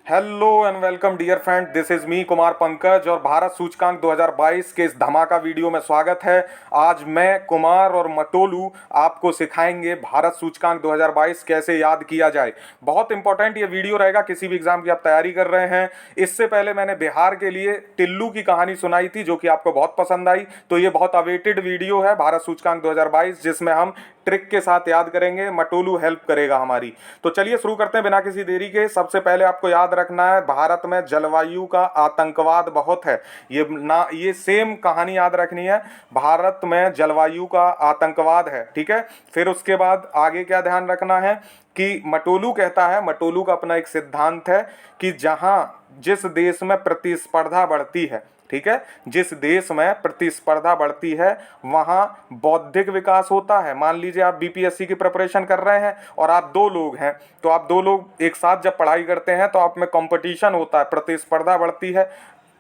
Hello and welcome dear friend, this is me Kumar Pankaj और भारत सूचकांक 2022 के इस धमाका वीडियो में स्वागत है। आज मैं कुमार और मटोलू आपको सिखाएंगे भारत सूचकांक 2022 कैसे याद किया जाए। बहुत इंपॉर्टेंट ये वीडियो रहेगा किसी भी एग्जाम की आप तैयारी कर रहे हैं। इससे पहले मैंने बिहार के लिए टिल्लू की कहानी सुनाई थी जो कि आपको बहुत पसंद आई। तो ये बहुत अवेटेड वीडियो है भारत सूचकांक 2022 जिसमें हम ट्रिक के साथ याद करेंगे। मटोलू हेल्प करेगा हमारी। तो चलिए शुरू करते हैं बिना किसी देरी के। सबसे पहले आपको याद रखना है भारत में जलवायु का आतंकवाद बहुत है। ये सेम कहानी याद रखनी है। भारत में जलवायु का आतंकवाद है, ठीक है। फिर उसके बाद आगे क्या ध्यान रखना है कि मटोलू कहता है, मटोलू का अपना एक सिद्धांत है कि जहां जिस देश में प्रतिस्पर्धा बढ़ती है, ठीक है, जिस देश में प्रतिस्पर्धा बढ़ती है वहां बौद्धिक विकास होता है। मान लीजिए आप बीपीएससी की प्रिपरेशन कर रहे हैं और आप दो लोग हैं, तो आप दो लोग एक साथ जब पढ़ाई करते हैं तो आप में कंपटीशन होता है, प्रतिस्पर्धा बढ़ती है।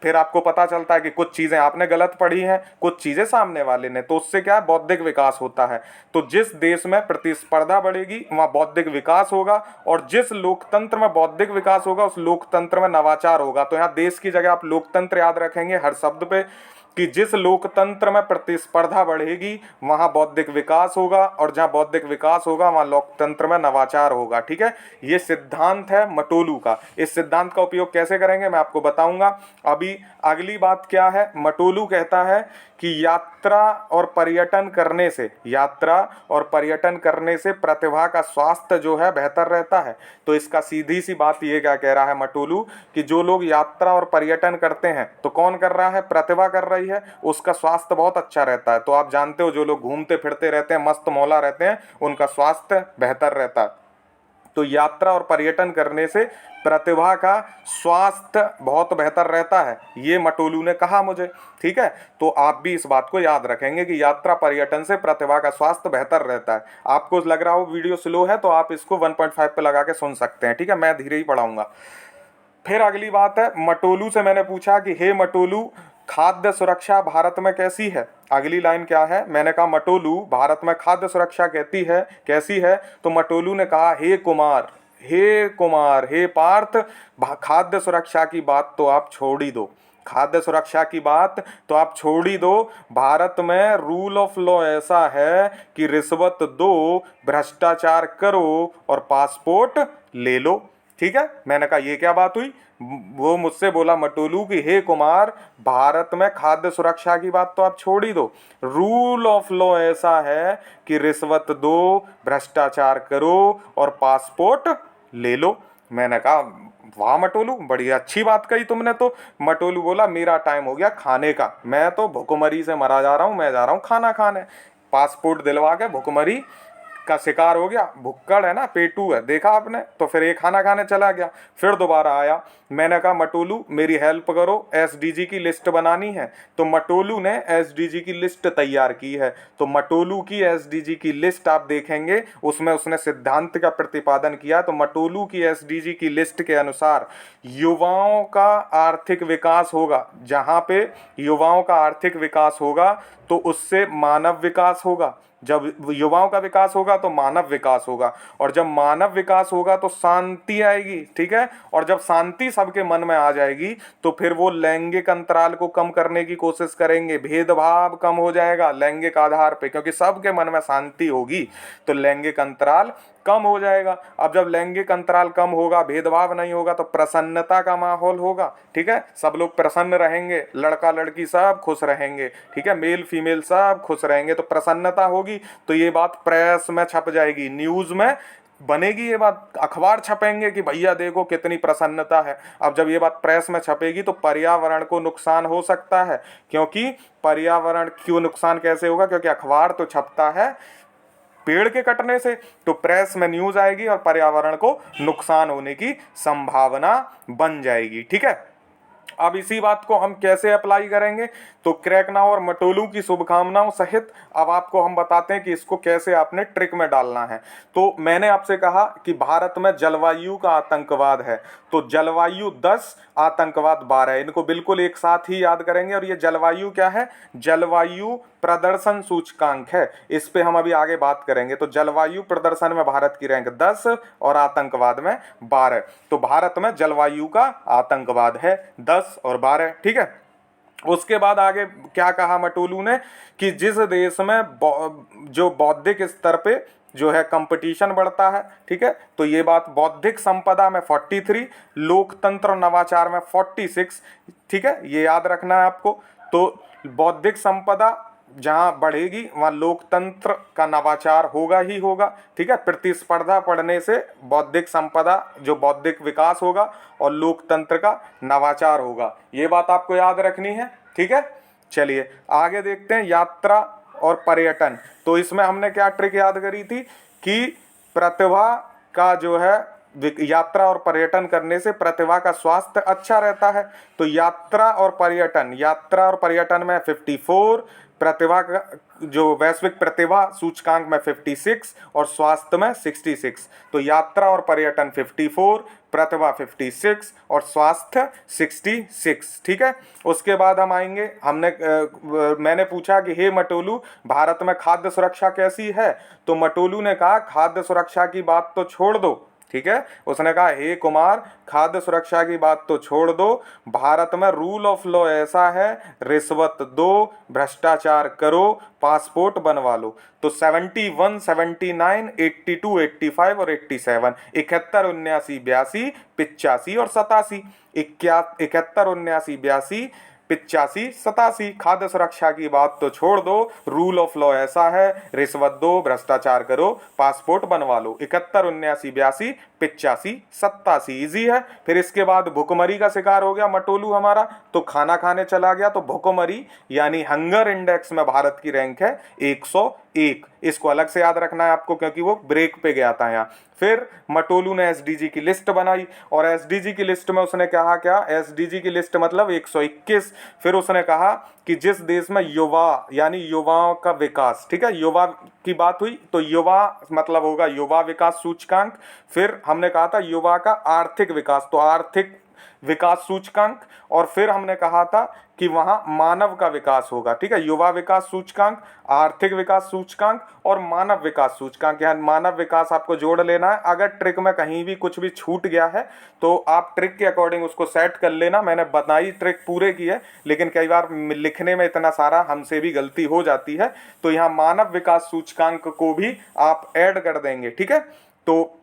फिर आपको पता चलता है कि कुछ चीज़ें आपने गलत पढ़ी हैं, कुछ चीज़ें सामने वाले ने, तो उससे क्या है, बौद्धिक विकास होता है। तो जिस देश में प्रतिस्पर्धा बढ़ेगी वहाँ बौद्धिक विकास होगा, और जिस लोकतंत्र में बौद्धिक विकास होगा उस लोकतंत्र में नवाचार होगा। तो यहाँ देश की जगह आप लोकतंत्र याद रखेंगे हर शब्द पे, कि जिस लोकतंत्र में प्रतिस्पर्धा बढ़ेगी वहां बौद्धिक विकास होगा, और जहां बौद्धिक विकास होगा वहां लोकतंत्र में नवाचार होगा, ठीक है। ये सिद्धांत है मटोलू का। इस सिद्धांत का उपयोग कैसे करेंगे मैं आपको बताऊंगा। अभी अगली बात क्या है, मटोलू कहता है कि यात्रा और पर्यटन करने से, यात्रा और पर्यटन करने से प्रतिभा का स्वास्थ्य जो है बेहतर रहता है। तो इसका सीधी सी बात ये क्या कह रहा है मटोलू, कि जो लोग यात्रा और पर्यटन करते हैं तो कौन कर रहा है, प्रतिभा कर रही है, उसका स्वास्थ्य बहुत अच्छा रहता है। तो आप जानते हो जो लोग घूमते फिरते रहते हैं, मस्त मौला रहते हैं, उनका स्वास्थ्य बेहतर रहता है। तो यात्रा और पर्यटन करने से प्रतिभा का स्वास्थ्य बहुत बेहतर रहता है, ये मटोलू ने कहा मुझे, ठीक है। तो आप भी इस बात को याद रखेंगे कि यात्रा पर्यटन से प्रतिभा का स्वास्थ्य बेहतर रहता है। आपको लग रहा हो वीडियो स्लो है तो आप इसको 1.5 पे लगा के सुन सकते हैं, ठीक है, मैं धीरे ही पढ़ाऊंगा। फिर अगली बात है, मटोलू से मैंने पूछा कि हे मटोलू, खाद्य सुरक्षा भारत में कैसी है। अगली लाइन क्या है, मैंने कहा मटोलू भारत में खाद्य सुरक्षा कहती है कैसी है, तो मटोलू ने कहा हे कुमार, हे कुमार, हे पार्थ, खाद्य सुरक्षा की बात तो आप छोड़ ही दो, खाद्य सुरक्षा की बात तो आप छोड़ ही दो। भारत में रूल ऑफ लॉ ऐसा है कि रिश्वत दो, भ्रष्टाचार करो और पासपोर्ट ले लो, ठीक है। मैंने कहा ये क्या बात हुई। वो मुझसे बोला मटोलू कि हे कुमार, भारत में खाद्य सुरक्षा की बात तो आप छोड़ ही दो, रूल ऑफ लॉ ऐसा है कि रिश्वत दो, भ्रष्टाचार करो और पासपोर्ट ले लो। मैंने कहा वाह मटोलू, बड़ी अच्छी बात कही तुमने। तो मटोलू बोला मेरा टाइम हो गया खाने का, मैं तो भुखमरी से मरा जा रहा हूँ, मैं जा रहा हूँ खाना खाने। पासपोर्ट दिलवा के भुखमरी का शिकार हो गया, भुक्कड़ है ना, पेटू है, देखा आपने। तो फिर ये खाना खाने चला गया, फिर दोबारा आया। मैंने कहा मटोलू मेरी हेल्प करो, एसडीजी की लिस्ट बनानी है। तो मटोलू ने एसडीजी की लिस्ट तैयार की है। तो मटोलू की एसडीजी की लिस्ट आप देखेंगे, उसमें उसने सिद्धांत का प्रतिपादन किया। तो मटोलू की एसडीजी की लिस्ट के अनुसार युवाओं का आर्थिक विकास होगा, जहाँ पे युवाओं का आर्थिक विकास होगा तो उससे मानव विकास होगा। जब युवाओं का विकास होगा तो मानव विकास होगा, और जब मानव विकास होगा तो शांति आएगी, ठीक है। और जब शांति सबके मन में आ जाएगी तो फिर वो लैंगिक अंतराल को कम करने की कोशिश करेंगे, भेदभाव कम हो जाएगा लैंगिक आधार पे, क्योंकि सबके मन में शांति होगी तो लैंगिक अंतराल कम हो जाएगा। अब जब लैंगिक अंतराल कम होगा, भेदभाव नहीं होगा, तो प्रसन्नता का माहौल होगा, ठीक है। सब लोग प्रसन्न रहेंगे, लड़का लड़की सब खुश रहेंगे, ठीक है, मेल फीमेल सब खुश रहेंगे, तो प्रसन्नता होगी। तो ये बात प्रेस में छप जाएगी, न्यूज में बनेगी, ये बात अखबार छपेंगे कि भैया देखो कितनी प्रसन्नता है। अब जब ये बात प्रेस में छपेगी तो पर्यावरण को नुकसान हो सकता है, क्योंकि पर्यावरण क्यों नुकसान कैसे होगा, क्योंकि अखबार तो छपता है पेड़ के कटने से, तो प्रेस में न्यूज आएगी और पर्यावरण को नुकसान होने की संभावना बन जाएगी, ठीक है। अब इसी बात को हम कैसे अप्लाई करेंगे, तो क्रैकनाउ और मटोलू की शुभकामनाओं सहित अब आपको हम बताते हैं कि इसको कैसे आपने ट्रिक में डालना है। तो मैंने आपसे कहा कि भारत में जलवायु का आतंकवाद है, तो जलवायु 10, आतंकवाद 12, इनको बिल्कुल एक साथ ही याद करेंगे। और ये जलवायु क्या है, जलवायु प्रदर्शन सूचकांक है, इस पे हम अभी आगे बात करेंगे। तो जलवायु प्रदर्शन में भारत की रैंक 10 और आतंकवाद में 12। तो भारत में जलवायु का आतंकवाद है 10 और 12, ठीक है। उसके बाद आगे क्या कहा मटोलू ने कि जिस देश में जो बौद्धिक स्तर पे जो है कंपटीशन बढ़ता है, ठीक है, तो ये बात बौद्धिक संपदा में 43, लोकतंत्र और नवाचार में 46, ठीक है, ये याद रखना है आपको। तो बौद्धिक संपदा जहां बढ़ेगी वहां लोकतंत्र का नवाचार होगा ही होगा, ठीक है। प्रतिस्पर्धा पढ़ने से बौद्धिक संपदा जो बौद्धिक विकास होगा और लोकतंत्र का नवाचार होगा, ये बात आपको याद रखनी है, ठीक है। चलिए आगे देखते हैं यात्रा और पर्यटन। तो इसमें हमने क्या ट्रिक याद करी थी कि प्रतिभा का जो है यात्रा और पर्यटन करने से प्रतिभा का स्वास्थ्य अच्छा रहता है। तो यात्रा और पर्यटन में 54, प्रतिभा का जो वैश्विक प्रतिभा सूचकांक में 56 और स्वास्थ्य में 66। तो यात्रा और पर्यटन 54, प्रतिभा 56 और स्वास्थ्य 66, ठीक है। उसके बाद हम आएंगे, मैंने पूछा कि हे मटोलू भारत में खाद्य सुरक्षा कैसी है। तो मटोलू ने कहा खाद्य सुरक्षा की बात तो छोड़ दो, ठीक है। उसने कहा हे कुमार खाद्य सुरक्षा की बात तो छोड़ दो, भारत में रूल ऑफ लॉ ऐसा है, रिश्वत दो, भ्रष्टाचार करो, पासपोर्ट बनवा लो। तो 71, 79, 82, 85 और 87, 71, 79, 82, 85 और 87, 71, 79, 82, 85, 87। खाद्य सुरक्षा की बात तो छोड़ दो, रूल ऑफ लॉ ऐसा है, रिश्वत दो, भ्रष्टाचार करो, पासपोर्ट बनवा लो। 71, 79, 82, 85, 87 इजी है। फिर इसके बाद भुखमरी का शिकार हो गया मटोलू हमारा, तो खाना खाने चला गया। तो भुखमरी यानी हंगर इंडेक्स में भारत की रैंक है 101। इसको अलग से याद रखना है आपको क्योंकि वो ब्रेक पे गया था यहाँ। फिर मटोलू ने एसडीजी की लिस्ट बनाई और एसडीजी की लिस्ट में उसने कहा क्या, एसडीजी की लिस्ट मतलब 121। फिर उसने कहा कि जिस देश में युवा यानी युवाओं का विकास, ठीक है, युवा की बात हुई तो युवा मतलब होगा युवा विकास सूचकांक। फिर हमने कहा था युवा का आर्थिक विकास, तो आर्थिक विकास सूचकांक। और फिर हमने कहा था कि वहां मानव का विकास होगा, ठीक है, युवा विकास सूचकांक, आर्थिक विकास सूचकांक और मानव विकास सूचकांक। यहाँ मानव विकास आपको जोड़ लेना है। अगर ट्रिक में कहीं भी कुछ भी छूट गया है तो आप ट्रिक के अकॉर्डिंग उसको सेट कर लेना। मैंने बताई ट्रिक पूरे की है, लेकिन कई बार लिखने में इतना सारा हमसे भी गलती हो जाती है, तो यहाँ मानव विकास सूचकांक को भी आप ऐड कर देंगे, ठीक है। तो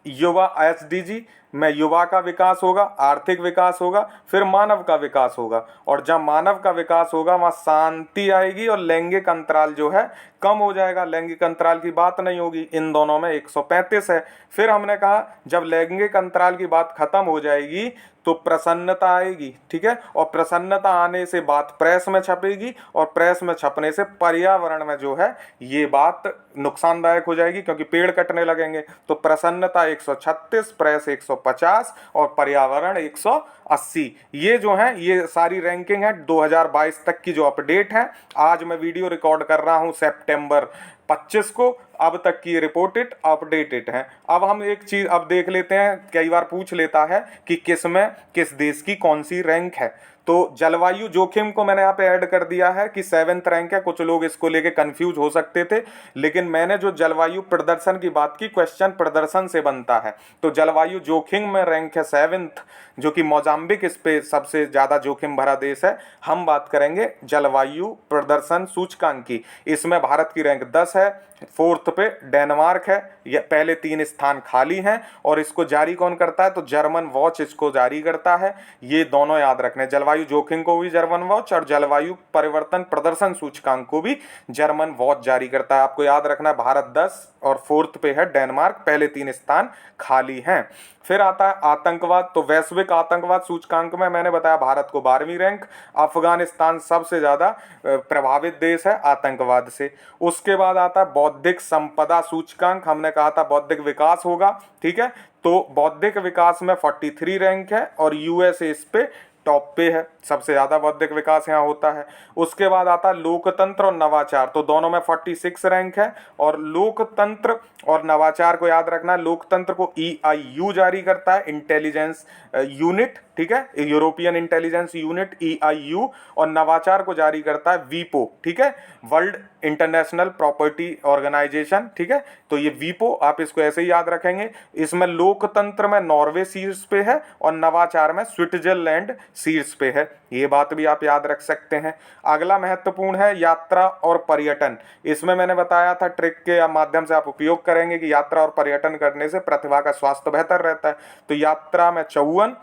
युवा एसडीजी में युवा का विकास होगा, आर्थिक विकास होगा, फिर मानव का विकास होगा। और जब मानव का विकास होगा वहाँ शांति आएगी और लैंगिक अंतराल जो है कम हो जाएगा, लैंगिक अंतराल की बात नहीं होगी। इन दोनों में 135 है। फिर हमने कहा जब लैंगिक अंतराल की बात खत्म हो जाएगी तो प्रसन्नता आएगी, ठीक है, और प्रसन्नता आने से बात प्रेस में छपेगी और प्रेस में छपने से पर्यावरण में जो है ये बात नुकसानदायक हो जाएगी क्योंकि पेड़ कटने लगेंगे। तो प्रसन्नता 136, प्रेस 150 और पर्यावरण 180। ये जो है ये सारी रैंकिंग है 2022 तक की जो अपडेट है। आज मैं वीडियो रिकॉर्ड कर रहा हूँ सितंबर 25 को, अब तक की रिपोर्टेड अपडेटेड है। अब हम एक चीज अब देख लेते हैं, कई बार पूछ लेता है कि किस में किस देश की कौन सी रैंक है। तो जलवायु जोखिम को मैंने यहाँ पे ऐड कर दिया है कि 7th रैंक है। कुछ लोग इसको लेके कंफ्यूज हो सकते थे, लेकिन मैंने जो जलवायु प्रदर्शन की बात की, क्वेश्चन प्रदर्शन से बनता है, तो जलवायु जोखिम में रैंक है 7th, जो कि मोजाम्बिक इस पे सबसे ज्यादा जोखिम भरा देश है। हम बात करेंगे जलवायु प्रदर्शन सूचकांक की, इसमें भारत की रैंक 10 है। 4th पे डेनमार्क है, ये पहले 3 स्थान खाली हैं। और इसको जारी कौन करता है, तो जर्मन वॉच इसको जारी करता है। ये दोनों याद रखने, जलवायु जोखिम को भी जर्मन वॉच और जलवायु परिवर्तन प्रदर्शन सूचकांक को भी जर्मन वॉच जारी करता है। आपको याद रखना है भारत 10 और 4th पे है डेनमार्क, पहले 3 स्थान खाली हैं। फिर आता है आतंकवाद। तो वैश्विक आतंकवाद सूचकांक में मैंने बताया भारत को 12वीं रैंक। अफगानिस्तान सबसे ज्यादा प्रभावित देश है आतंकवाद से। उसके बाद आता है बौद्धिक संपदा सूचकांक, हमने कहा था बौद्धिक विकास होगा, ठीक है। तो बौद्धिक विकास में 43 रैंक है और यूएसए इस पे टॉप पे है, सबसे ज्यादा बौद्धिक विकास यहाँ होता है। उसके बाद आता है लोकतंत्र और नवाचार, तो दोनों में 46 रैंक है। और लोकतंत्र और नवाचार को याद रखना है, लोकतंत्र को EIU जारी करता है, इंटेलिजेंस यूनिट, ठीक है, यूरोपियन इंटेलिजेंस यूनिट EIU, और नवाचार को जारी करता है वीपो, ठीक है, वर्ल्ड इंटरनेशनल प्रॉपर्टी ऑर्गेनाइजेशन, ठीक है। तो ये वीपो आप इसको ऐसे ही याद रखेंगे। इसमें लोकतंत्र में नॉर्वे शीर्ष पे है और नवाचार में स्विट्जरलैंड शीर्ष पे है, ये बात भी आप याद रख सकते हैं। अगला महत्वपूर्ण है यात्रा और पर्यटन। इसमें मैंने बताया था ट्रिक के माध्यम से आप उपयोग करेंगे कि यात्रा और पर्यटन करने से प्रतिभा का स्वास्थ्य बेहतर रहता है। तो यात्रा में 54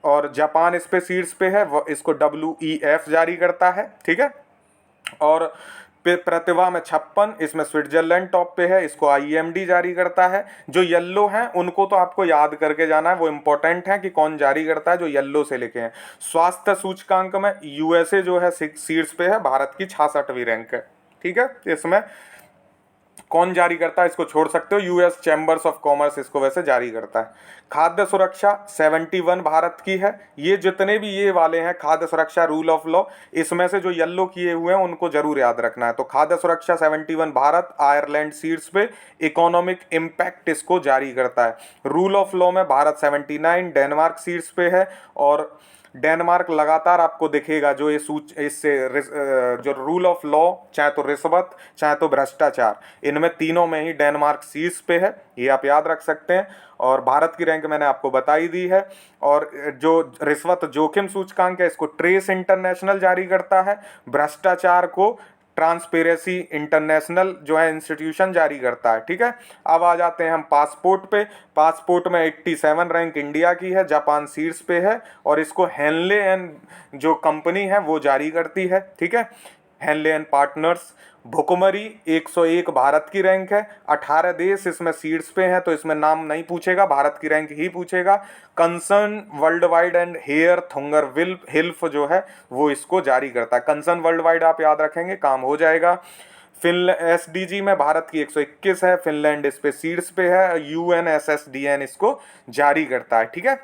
और जापान इस पे शीर्ष पे है, वो इसको WEF जारी करता है, ठीक है। और प्रतिभा में 56, इसमें स्विट्जरलैंड टॉप पे है, इसको IMD जारी करता है। जो येलो हैं उनको तो आपको याद करके जाना है, वो इंपॉर्टेंट है कि कौन जारी करता है, जो येलो से लिखे हैं। स्वास्थ्य सूचकांक में USA जो है शीर्ष पे है, भारत की 66वीं रैंक है, ठीक है। इसमें कौन जारी करता है इसको छोड़ सकते हो, US चैम्बर्स ऑफ कॉमर्स इसको वैसे जारी करता है। खाद्य सुरक्षा 71 भारत की है। ये जितने भी ये वाले हैं खाद्य सुरक्षा, रूल ऑफ लॉ, इसमें से जो येलो किए हुए हैं उनको जरूर याद रखना है। तो खाद्य सुरक्षा 71 भारत, आयरलैंड शीर्ष पे, इकोनॉमिक इम्पैक्ट इसको जारी करता है। रूल ऑफ लॉ में भारत 79, डेनमार्क शीर्ष पे है, और डेनमार्क लगातार आपको दिखेगा जो ये इससे जो रूल ऑफ लॉ, चाहे तो रिश्वत चाहे तो भ्रष्टाचार, इनमें तीनों में ही डेनमार्क शीर्ष पे है, ये आप याद रख सकते हैं। और भारत की रैंक मैंने आपको बताई दी है। और जो रिश्वत जोखिम सूचकांक है इसको ट्रेस इंटरनेशनल जारी करता है। भ्रष्टाचार को ट्रांसपेरेंसी इंटरनेशनल जो है इंस्टीट्यूशन जारी करता है, ठीक है। अब आ जाते हैं हम पासपोर्ट पे। पासपोर्ट में 87 रैंक इंडिया की है, जापान शीर्ष पे है, और इसको हेनले एंड जो कंपनी है वो जारी करती है, ठीक है, हेनले एंड पार्टनर्स। भुखमरी 101 भारत की रैंक है, 18 देश इसमें शीर्ष पे हैं, तो इसमें नाम नहीं पूछेगा, भारत की रैंक ही पूछेगा। कंसर्न वर्ल्ड वाइड एंड हेयर थुंगर हिल्फ जो है वो इसको जारी करता है। कंसर्न वर्ल्ड वाइड आप याद रखेंगे, काम हो जाएगा। SDG में भारत की 121 है, फिनलैंड इस पे शीर्ष पे है, UNSSDN इसको जारी करता है, ठीक है।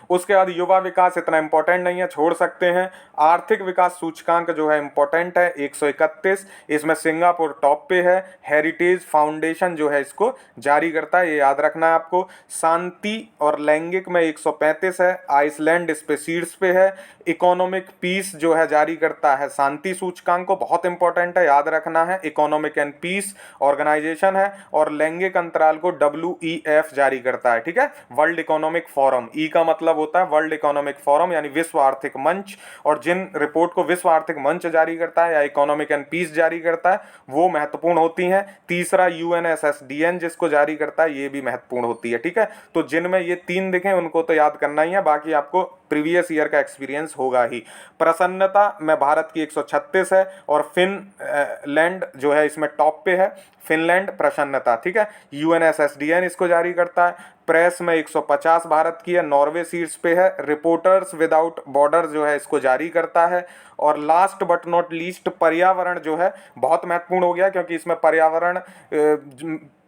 उसके बाद युवा विकास इतना इंपॉर्टेंट नहीं है, छोड़ सकते हैं। आर्थिक विकास सूचकांक जो है इंपॉर्टेंट है, 131, इसमें सिंगापुर टॉप पे है। हेरिटेज फाउंडेशन जो है इसको जारी करता है, ये याद रखना है आपको। शांति और लैंगिक में 135 है, आइसलैंड इस पे शीर्ष पे है। इकोनॉमिक पीस जो है जारी करता है शांति सूचकांक को, बहुत इंपॉर्टेंट है, याद रखना है, इकोनॉमिक एंड पीस ऑर्गेनाइजेशन है। और लैंगिक अंतराल को WEF जारी करता है, ठीक है, वर्ल्ड इकोनॉमिक फोरम। ई का मतलब होता है वर्ल्ड इकोनॉमिक फोरम यानी विश्व आर्थिक मंच, और जिन रिपोर्ट को विश्व आर्थिक मंच जारी करता है या इकोनॉमिक एंड पीस जारी करता है वो महत्वपूर्ण होती हैं। तीसरा UNSSDN जिसको जारी करता है ये भी महत्वपूर्ण होती है, ठीक है। तो जिनमें ये तीन दिखे उनको तो याद करना ही है, बाकी आपको प्रीवियस ईयर का एक्सपीरियंस होगा ही। प्रसन्नता में भारत की 136 है, और फिनलैंड जो है इसमें टॉप पे है, फिनलैंड प्रसन्नता, ठीक है, UNSSDN इसको जारी करता है। प्रेस में 150 भारत की है, नॉर्वे शीर्ष पे है। रिपोर्टर्स विदाउट बॉर्डर जो है इसको जारी करता है। और लास्ट बट नॉट लीस्ट पर्यावरण जो है बहुत महत्वपूर्ण हो गया, क्योंकि इसमें पर्यावरण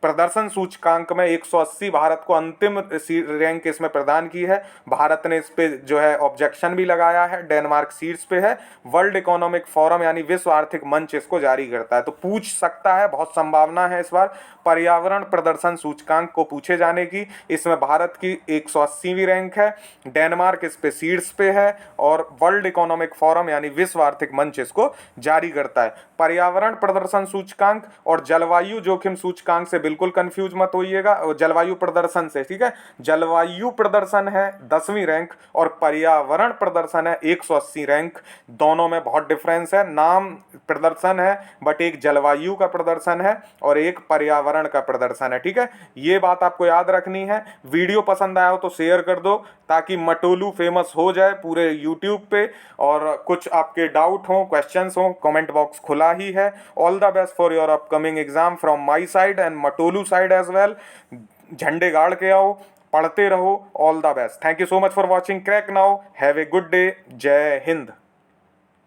प्रदर्शन सूचकांक में 180 भारत को अंतिम रैंक इसमें प्रदान की है। भारत ने इस पे जो है ऑब्जेक्शन भी लगाया है, डेनमार्क शीर्ष पे है। वर्ल्ड इकोनॉमिक फोरम यानी विश्व आर्थिक मंच इसको जारी करता है। तो पूछ सकता है, बहुत संभावना है इस बार पर्यावरण प्रदर्शन सूचकांक को पूछे जाने की। इसमें भारत की 180वीं रैंक है, डेनमार्क इस पे शीर्ष पे है, और वर्ल्ड इकोनॉमिक फोरम यानी विश्व आर्थिक मंच इसको जारी करता है। पर्यावरण प्रदर्शन सूचकांक और जलवायु जोखिम सूचकांक से बिल्कुल कंफ्यूज मत होइएगा, जलवायु प्रदर्शन से, ठीक है। जलवायु प्रदर्शन है 10वीं रैंक और पर्यावरण प्रदर्शन है 180 रैंक, दोनों में बहुत डिफरेंस है। नाम प्रदर्शन है बट एक जलवायु का प्रदर्शन है और एक पर्यावरण का प्रदर्शन है, ठीक है। ये बात आपको याद रखनी है। वीडियो पसंद आया हो तो शेयर कर दो ताकि मटोलू फेमस हो जाए पूरे यूट्यूब पे। और कुछ आपके डाउट हो, क्वेश्चंस हो, कमेंट बॉक्स खुला ही है। All the best for your upcoming exam from my side and मटोलू साइड एज वेल। झंडे गाड़ के आओ, पढ़ते रहो। All the best. Thank you so much for watching crack now. Have a good day. जय हिंद।